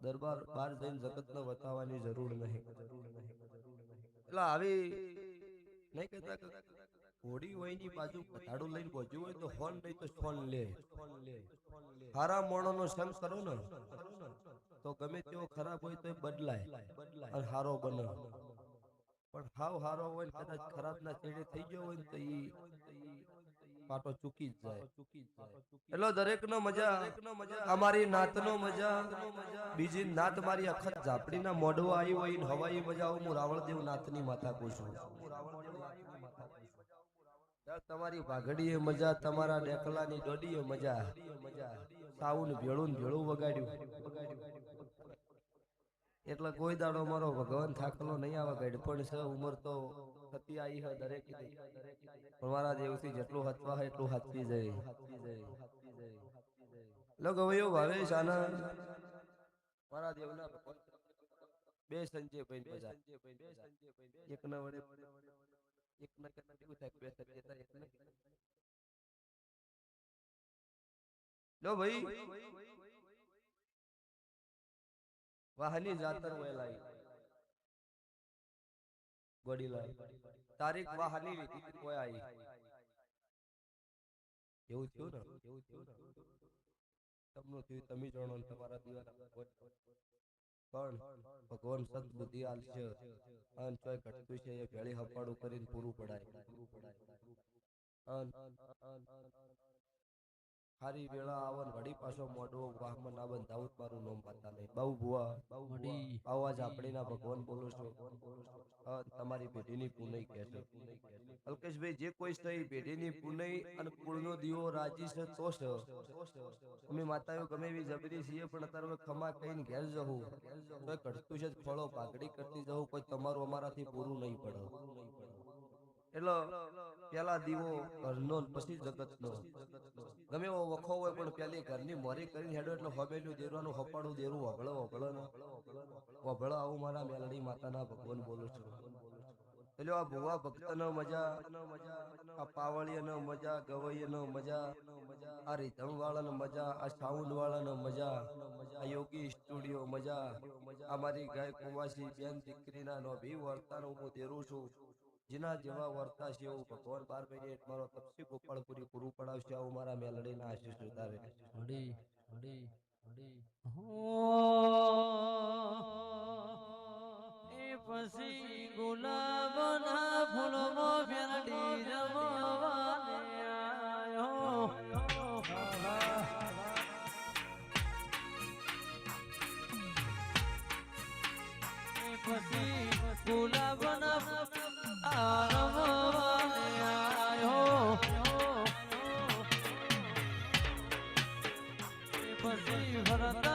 દરબાર બહાર જઈને જગતને બતાવવાની જરૂર નહીં. એટલે આવી નહીં કહેતા કે ઘોડી હોય ની બાજુ પધાડું લઈને પહોંચ્યું હોય તો હોન નહીં તો છોન લે. હારા મોણોનો સંગ કરો ને તો ગમે તેવો ખરાબ હોય તો બદલાય અને હારો બને. પણ હાવ હારો હોય ને કદાચ ખરાબ ના છેડે થઈ ગયો હોય ને તો ઈ પાટો ચૂકી જ જાય. એટલે દરેક નો મજા, અમારી નાત નો મજા, બીજી નાત મારી અખત ઝાપડી ના મોઢવા આવી હોય ને હવાઈ મજા. હું રાવળદેવ નાથ ની માતા પૂછું. તમારી વાઘડીએ મજા, તમારા ડેકલાની ડોડીએ મજા. સાઉન ભેળું ને ભેળું વગાડ્યું. એટલે કોઈ દાડો મારો ભગવાન થાકલો નહીં આવા ગાડ. પણ છે ઉંમર તો થતી આવી છે દરેક. પણ મારા દેવથી જેટલું હતવા હોય એટલું હાથવી જાય. લો ગવયો ભાવેશ આનંદ મારા દેવના બે સંજય ભાઈ મજા. એક ના વડે એક ના કેવું થાય બે સંજય થાય. લો ભાઈ વાહની જાતર વેલાઈ ગોડીલા તારીખ વાહની લીધી કોઈ આવી. એવું થયું ને તમને થયું તમે જાણો ને તમારા દીવાના પણ ભગવાન સત બુદ્ધિ આલશે અને ચોય ઘટતું છે એ ભેળી હપાડું કરીને પૂરું પડાય. હારી વેળા આવન વડી પાછો મોઢો વાહમાં ના બંધાવું મારું નામ પાતા નહીં. બહુ ભુવા આવાજ આપણીના ભગવાન બોલો છો. તમારી પેઢીની પુનઈ કહે છે અલ્કેશભાઈ જે કોઈ સહી પેઢીની પુનઈ અને કુળનો દીવો રાજી છે તો છે. અમે માતાઓ ગમે એવી જબરી છીએ પણ અત્યારે ખમા કહીને ઘેર જવું તો ઘટતું છે ફળો ભાગડી કરતી જવું. કોઈ તમારું અમારાથી પૂરું નહીં પડે. એટલે પેલા દીવો ઘરનો પછી જગતનો. ગમે એવો વખો હોય પણ પેલી ઘરની મોરી કરીને હેડો એટલે હવેલું દેરવાનું હપાડું દેરું વગળો વગળો ને વગળો. આવું મારા મેલડી માતાના ભગવાન બોલું છું. એટલે આ ભુવા ભક્તનો મજા, આ પાવળીનો મજા, ગવૈયાનો મજા, આ રીધમ વાળાનો મજા, આ સાઉન્ડ વાળાનો મજા, આ યોગી સ્ટુડિયો મજા. આ મારી ગાય કુવાસી બેન દીકરીના નો ભી વર્તાનો હું દેરું છું. જેના જેવા વર્તા છે એવું ભગવાન 12 મહિને મારો તપસી ગોપાળપુરી પૂરું પડાવશે. આવું મારા મેલડીના આશીષ ઉતારે. પછી ગુલાબના ફૂલમાં ફેરડી રમવાને આયો. પછી ગુલાબના રમવાને આયો. પછી ભરત